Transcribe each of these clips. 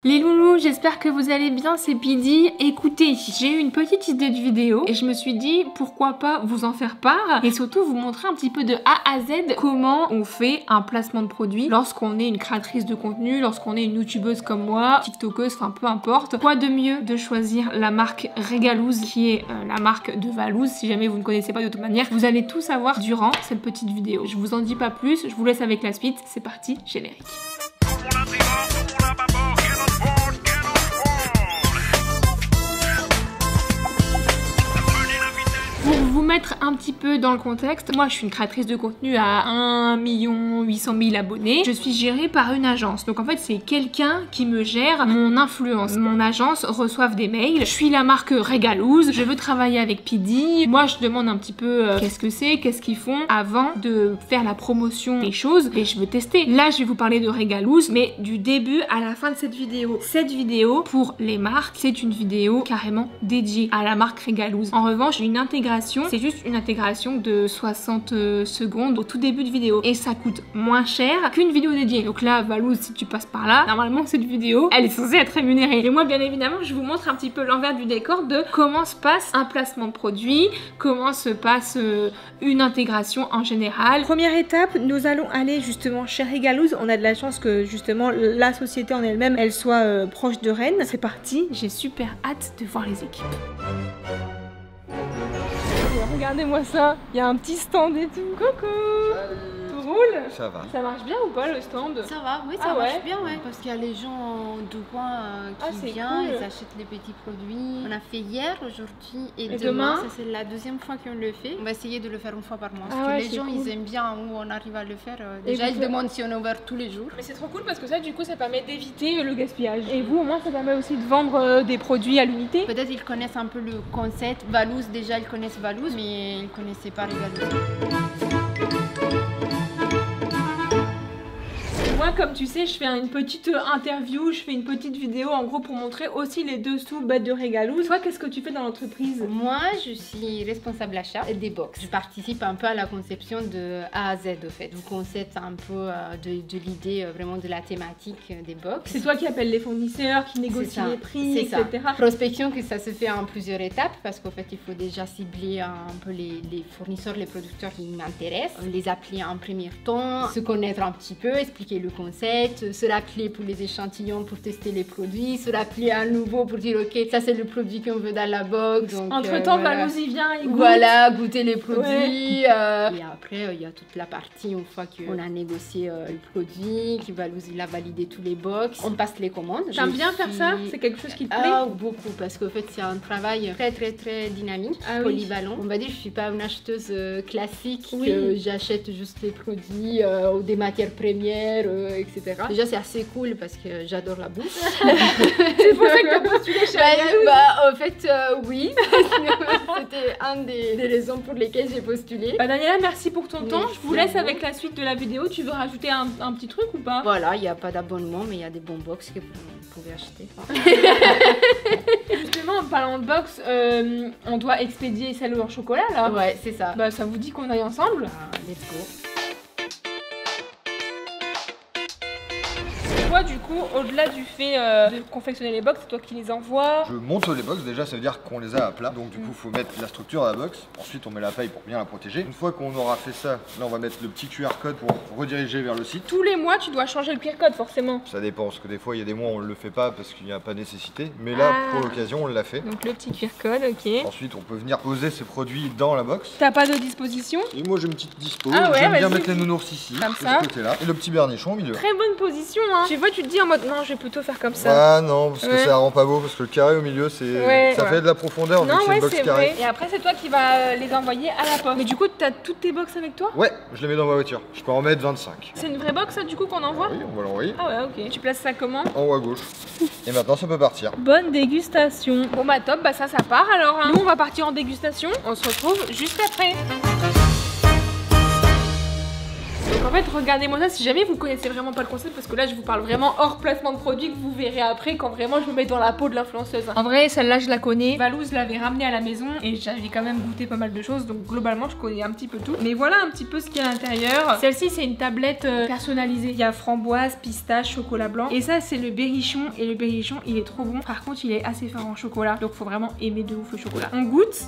Les loulous, j'espère que vous allez bien, c'est Pidi. Écoutez, j'ai eu une petite idée de vidéo et je me suis dit pourquoi pas vous en faire part et surtout vous montrer un petit peu de A à Z comment on fait un placement de produit lorsqu'on est une créatrice de contenu, lorsqu'on est une youtubeuse comme moi, tiktokeuse, enfin peu importe. Quoi de mieux de choisir la marque Regalouz qui est la marque de Valouz. Si jamais vous ne connaissez pas de toute manière, vous allez tout savoir durant cette petite vidéo. Je vous en dis pas plus, je vous laisse avec la suite. C'est parti, générique. Pour vous mettre un petit peu dans le contexte, moi je suis une créatrice de contenu à 1 800 000 abonnés. Je suis gérée par une agence. Donc en fait c'est quelqu'un qui me gère mon influence. Mon agence reçoit des mails. Je suis la marque Regalouz. Je veux travailler avec Pidi. Moi je demande un petit peu qu'est-ce que c'est, qu'est-ce qu'ils font avant de faire la promotion des choses. Et je veux tester. Là je vais vous parler de Regalouz, mais du début à la fin de cette vidéo. Cette vidéo pour les marques, c'est une vidéo carrément dédiée à la marque Regalouz. En revanche, une intégration, c'est juste une intégration de 60 secondes au tout début de vidéo et ça coûte moins cher qu'une vidéo dédiée. Donc là, Valouz, si tu passes par là, normalement cette vidéo, elle est censée être rémunérée. Et moi, bien évidemment, je vous montre un petit peu l'envers du décor de comment se passe un placement de produit, comment se passe une intégration en général. Première étape, nous allons aller justement chez Regalouz. On a de la chance que justement la société en elle-même, elle soit proche de Rennes. C'est parti, j'ai super hâte de voir les équipes. Regardez-moi ça, il y a un petit stand et tout. Coucou. Salut. Tout roule? Ça va. Ça marche bien ou pas le stand? Ça va, oui, ça marche bien, ouais. Parce qu'il y a les gens du coin qui viennent, cool. Ils achètent les petits produits. On a fait hier, aujourd'hui et demain. Ça c'est la deuxième fois qu'on le fait. On va essayer de le faire une fois par mois. Parce que les gens ils aiment bien où on arrive à le faire. Déjà ils demandent si on est ouvert tous les jours. Mais c'est trop cool parce que ça du coup ça permet d'éviter le gaspillage. Et vous au moins ça permet aussi de vendre des produits à l'unité. Peut-être ils connaissent un peu le concept. Valouz déjà ils connaissent Valouz mais ils ne connaissaient pas Regalouz. Moi, comme tu sais, je fais une petite interview, je fais une petite vidéo en gros pour montrer aussi les dessous de Regalouz. Toi, qu'est-ce que tu fais dans l'entreprise? Moi, je suis responsable achat des box. Je participe un peu à la conception de A à Z au fait. Du concept un peu de l'idée vraiment de la thématique des box. C'est toi qui appelles les fournisseurs, qui négocie les prix, etc. Prospection, que ça se fait en plusieurs étapes parce qu'en fait, il faut déjà cibler un peu les fournisseurs, les producteurs qui m'intéressent, les appeler en premier temps, se connaître un petit peu, expliquer le concept, se rappeler pour les échantillons pour tester les produits, se rappeler à nouveau pour dire ok ça c'est le produit qu'on veut dans la box. Entre temps Valouz y vient, il goûte. Voilà, goûter les produits. Et après il y a toute la partie une fois qu'on a négocié le produit, que Valouz il a validé tous les box, on passe les commandes. T'aimes bien faire ça? C'est quelque chose qui te plaît? Ah beaucoup parce qu'en fait c'est un travail très dynamique, polyvalent. On va dire je suis pas une acheteuse classique que j'achète juste les produits ou des matières premières etc. Déjà c'est assez cool parce que j'adore la bouffe. C'est pour ça que t'as postulé chez Regalouz? En fait oui, c'était une des raisons pour lesquelles j'ai postulé. Daniela, merci pour ton temps, je vous laisse avec la suite de la vidéo. Tu veux rajouter un petit truc ou pas? Voilà, il n'y a pas d'abonnement mais il y a des bons box que vous pouvez acheter. Justement en parlant de box, on doit expédier celle en chocolat là. Ouais c'est ça. Ça vous dit qu'on aille ensemble? Let's go. Toi du coup, au-delà du fait de confectionner les box, c'est toi qui les envoies? Je monte les box, déjà ça veut dire qu'on les a à plat. Donc du coup il faut mettre la structure à la box. Ensuite on met la paille pour bien la protéger. Une fois qu'on aura fait ça, là on va mettre le petit QR code pour rediriger vers le site. Tous les mois tu dois changer le QR code forcément? Ça dépend, parce que des fois il y a des mois on le fait pas parce qu'il n'y a pas nécessité. Mais là pour l'occasion on l'a fait. Donc le petit QR code, ok. Ensuite on peut venir poser ces produits dans la box. T'as pas de disposition? Et moi j'ai une petite dispo. Ah ouais, j'aime bien mettre les nounours ici, comme de ça. ce côté là. Et le petit bernichon au milieu. Très bonne position hein. Tu vois, tu te dis en mode non je vais plutôt faire comme ça. Ah non, parce que ça rend pas beau, parce que le carré au milieu c'est ça fait de la profondeur vu que c'est une box carrée. Et après c'est toi qui vas les envoyer à la poste. Mais du coup t'as toutes tes box avec toi? Ouais, je les mets dans ma voiture. Je peux en mettre 25. C'est une vraie box ça du coup qu'on envoie? Oui, on va l'envoyer. Ah ouais, ok. Tu places ça comment? En haut à gauche. Et maintenant ça peut partir. Bonne dégustation. Bon bah top, ça part alors hein. Nous on va partir en dégustation. On se retrouve juste après. Donc en fait, regardez-moi ça si jamais vous connaissez vraiment pas le concept, parce que là je vous parle vraiment hors placement de produit que vous verrez après quand vraiment je me mets dans la peau de l'influenceuse. En vrai, celle-là je la connais. Valouz l'avait ramenée à la maison et j'avais quand même goûté pas mal de choses, donc globalement je connais un petit peu tout. Mais voilà un petit peu ce qu'il y a à l'intérieur. Celle-ci c'est une tablette personnalisée. Il y a framboise, pistache, chocolat blanc. Et ça c'est le berrichon, et le berrichon il est trop bon. Par contre il est assez fort en chocolat, donc faut vraiment aimer de ouf le chocolat. On goûte.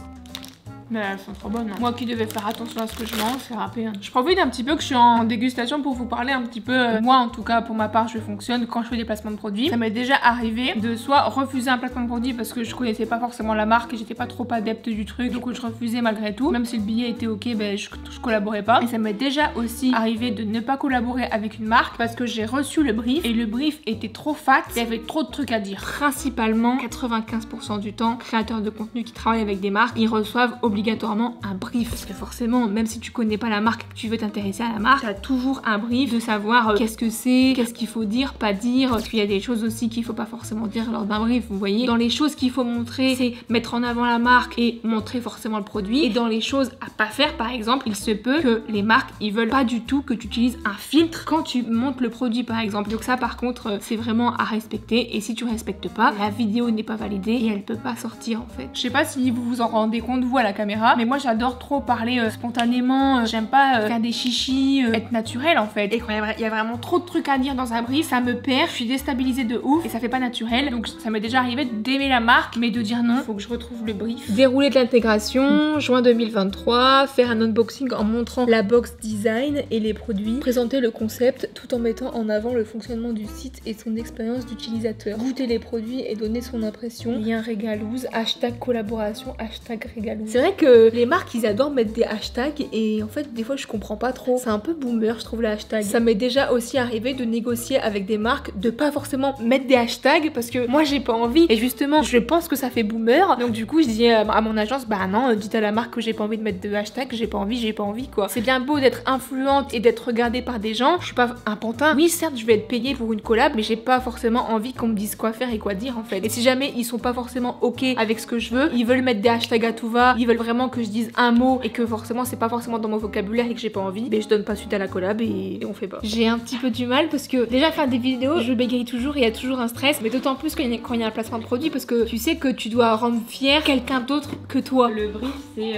Mais elles sont trop bonnes. Hein. Moi qui devais faire attention à ce que je mange, c'est râpé. Hein. Je profite un petit peu que je suis en dégustation pour vous parler un petit peu. Moi en tout cas, pour ma part, je fonctionne quand je fais des placements de produits. Ça m'est déjà arrivé de soit refuser un placement de produit parce que je connaissais pas forcément la marque et j'étais pas trop adepte du truc, donc je refusais malgré tout. Même si le billet était ok, ben je collaborais pas. Et ça m'est déjà aussi arrivé de ne pas collaborer avec une marque parce que j'ai reçu le brief et le brief était trop fat. Il y avait trop de trucs à dire. Principalement, 95% du temps, créateurs de contenu qui travaillent avec des marques, ils reçoivent obligatoirement un brief, parce que forcément même si tu connais pas la marque, que tu veux t'intéresser à la marque, tu as toujours un brief de savoir qu'est-ce que c'est, qu'est-ce qu'il faut dire, pas dire, parce qu'il y a des choses aussi qu'il faut pas forcément dire lors d'un brief, vous voyez. Dans les choses qu'il faut montrer, c'est mettre en avant la marque et montrer forcément le produit, et dans les choses à pas faire, par exemple, il se peut que les marques ils veulent pas du tout que tu utilises un filtre quand tu montes le produit par exemple. Donc ça par contre c'est vraiment à respecter, et si tu respectes pas, la vidéo n'est pas validée et elle peut pas sortir en fait. Je sais pas si vous vous en rendez compte vous à la caméra, mais moi j'adore trop parler spontanément, j'aime pas faire des chichis, être naturel en fait. Et quand il y a vraiment trop de trucs à dire dans un brief, ça me perd, je suis déstabilisée de ouf et ça fait pas naturel. Donc ça m'est déjà arrivé d'aimer la marque mais de dire non, faut que je retrouve le brief. Dérouler de l'intégration, juin 2023, faire un unboxing en montrant la box design et les produits, présenter le concept tout en mettant en avant le fonctionnement du site et son expérience d'utilisateur, goûter les produits et donner son impression, lien Régalouz, hashtag collaboration, hashtag Régalouz. C'est vrai que les marques ils adorent mettre des hashtags et en fait des fois je comprends pas trop, c'est un peu boomer je trouve le hashtag. Ça m'est déjà aussi arrivé de négocier avec des marques de pas forcément mettre des hashtags parce que moi j'ai pas envie, et justement je pense que ça fait boomer, donc du coup je dis à mon agence bah non, dites à la marque que j'ai pas envie de mettre de hashtag, j'ai pas envie quoi. C'est bien beau d'être influente et d'être regardée par des gens, je suis pas un pantin, oui certes je vais être payée pour une collab mais j'ai pas forcément envie qu'on me dise quoi faire et quoi dire en fait. Et si jamais ils sont pas forcément ok avec ce que je veux, ils veulent mettre des hashtags à tout va, ils veulent vraiment que je dise un mot et que forcément c'est pas forcément dans mon vocabulaire et que j'ai pas envie, mais je donne pas suite à la collab et on fait pas. J'ai un petit peu du mal parce que déjà faire des vidéos je bégaye toujours et il y a toujours un stress, mais d'autant plus quand il y a un placement de produit parce que tu sais que tu dois rendre fier quelqu'un d'autre que toi. Le brief c'est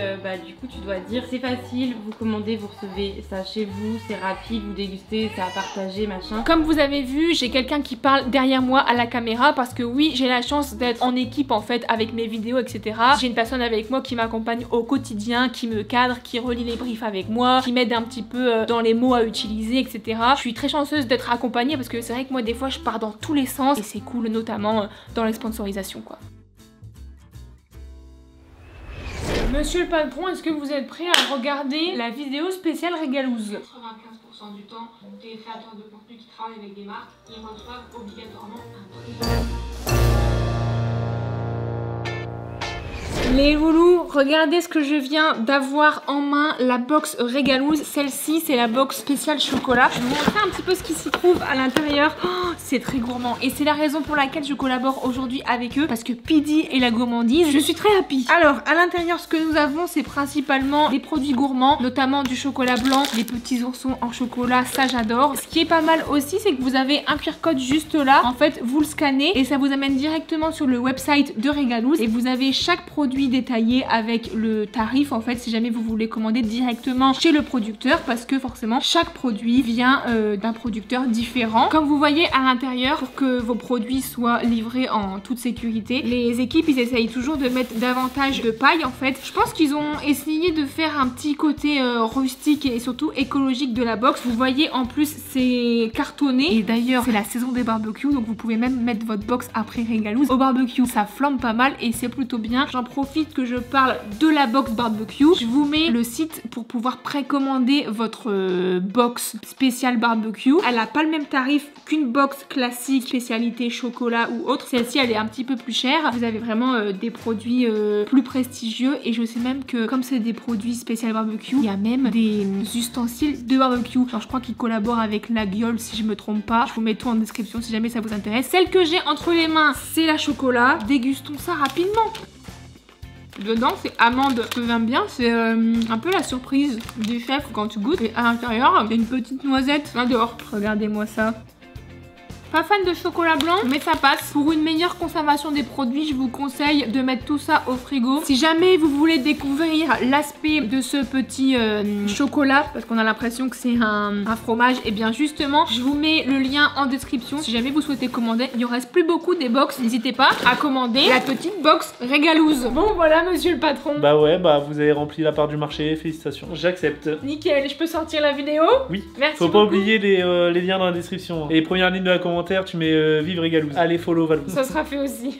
du coup tu dois dire c'est facile, vous commandez, vous recevez ça chez vous, c'est rapide, vous dégustez, c'est à partager machin. Comme vous avez vu, j'ai quelqu'un qui parle derrière moi à la caméra parce que oui j'ai la chance d'être en équipe en fait avec mes vidéos etc. J'ai une personne avec moi qui m'accompagne au quotidien, qui me cadre, qui relit les briefs avec moi, qui m'aide un petit peu dans les mots à utiliser etc. Je suis très chanceuse d'être accompagnée parce que c'est vrai que moi des fois je pars dans tous les sens et c'est cool, notamment dans les sponsorisations quoi. Monsieur le patron, est-ce que vous êtes prêt à regarder la vidéo spéciale Régalouz? 95% du temps, des créateurs de contenu qui travaillent avec des marques, ils reçoivent obligatoirement un brief. Les loulous, regardez ce que je viens d'avoir en main, la box Régalouz. Celle-ci, c'est la box spéciale chocolat. Je vais vous montrer un petit peu ce qui s'y trouve à l'intérieur. Oh, c'est très gourmand. Et c'est la raison pour laquelle je collabore aujourd'hui avec eux. Parce que Pidi et la gourmandise, je suis très happy. Alors, à l'intérieur, ce que nous avons, c'est principalement des produits gourmands, notamment du chocolat blanc, des petits oursons en chocolat, ça j'adore. Ce qui est pas mal aussi, c'est que vous avez un QR code juste là. En fait, vous le scannez et ça vous amène directement sur le website de Régalouz. Et vous avez chaque produit détaillé avec le tarif en fait si jamais vous voulez commander directement chez le producteur, parce que forcément chaque produit vient d'un producteur différent. Comme vous voyez à l'intérieur, pour que vos produits soient livrés en toute sécurité, les équipes ils essayent toujours de mettre davantage de paille en fait. Je pense qu'ils ont essayé de faire un petit côté rustique et surtout écologique de la box. Vous voyez en plus c'est cartonné, et d'ailleurs c'est la saison des barbecues donc vous pouvez même mettre votre box après Régalouz. Au barbecue ça flambe pas mal et c'est plutôt bien. J'en profite que je parle de la box barbecue. Je vous mets le site pour pouvoir précommander votre box spéciale barbecue. Elle n'a pas le même tarif qu'une box classique spécialité chocolat ou autre. Celle-ci elle est un petit peu plus chère. Vous avez vraiment des produits plus prestigieux, et je sais même que comme c'est des produits spécial barbecue, il y a même des ustensiles de barbecue. Alors je crois qu'ils collaborent avec la Guiole si je me trompe pas. Je vous mets tout en description si jamais ça vous intéresse. Celle que j'ai entre les mains c'est la chocolat. Dégustons ça rapidement. Dedans, c'est amande. Ce que j'aime bien, c'est un peu la surprise du chef quand tu goûtes. Et à l'intérieur, il y a une petite noisette. J'adore. Regardez-moi ça. Pas fan de chocolat blanc, mais ça passe. Pour une meilleure conservation des produits, je vous conseille de mettre tout ça au frigo. Si jamais vous voulez découvrir l'aspect de ce petit chocolat, parce qu'on a l'impression que c'est un fromage, et bien justement, je vous mets le lien en description. Si jamais vous souhaitez commander, il ne reste plus beaucoup des box. N'hésitez pas à commander la petite box régalouse. Bon voilà, monsieur le patron. Bah ouais, bah vous avez rempli la part du marché, félicitations. J'accepte. Nickel, je peux sortir la vidéo? Oui. Merci Faut pas beaucoup. oublier les liens dans la description. Et les premières lignes de la commentaire, tu mets Vive Régalouse. Allez, follow Valou. Ça sera fait aussi.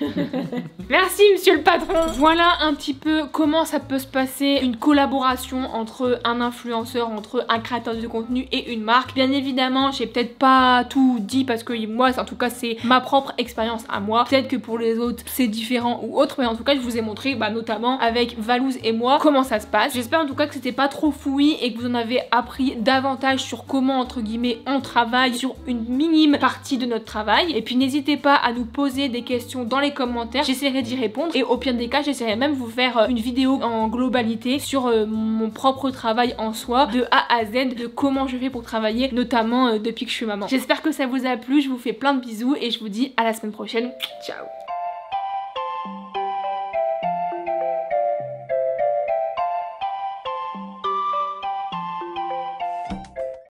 Merci monsieur le patron. Voilà un petit peu comment ça peut se passer une collaboration entre un influenceur, entre un créateur de contenu et une marque. Bien évidemment, j'ai peut-être pas tout dit parce que moi, en tout cas, c'est ma propre expérience à moi. Peut-être que pour les autres, c'est différent ou autre, mais en tout cas, je vous ai montré, notamment avec Valouz et moi, comment ça se passe. J'espère en tout cas que c'était pas trop fouillis et que vous en avez appris davantage sur comment, entre guillemets, on travaille sur une minime partie de notre travail. Et puis n'hésitez pas à nous poser des questions dans les commentaires, j'essaierai d'y répondre et au pire des cas j'essaierai même de vous faire une vidéo en globalité sur mon propre travail en soi de A à Z, de comment je fais pour travailler, notamment depuis que je suis maman. J'espère que ça vous a plu, je vous fais plein de bisous et je vous dis à la semaine prochaine. Ciao.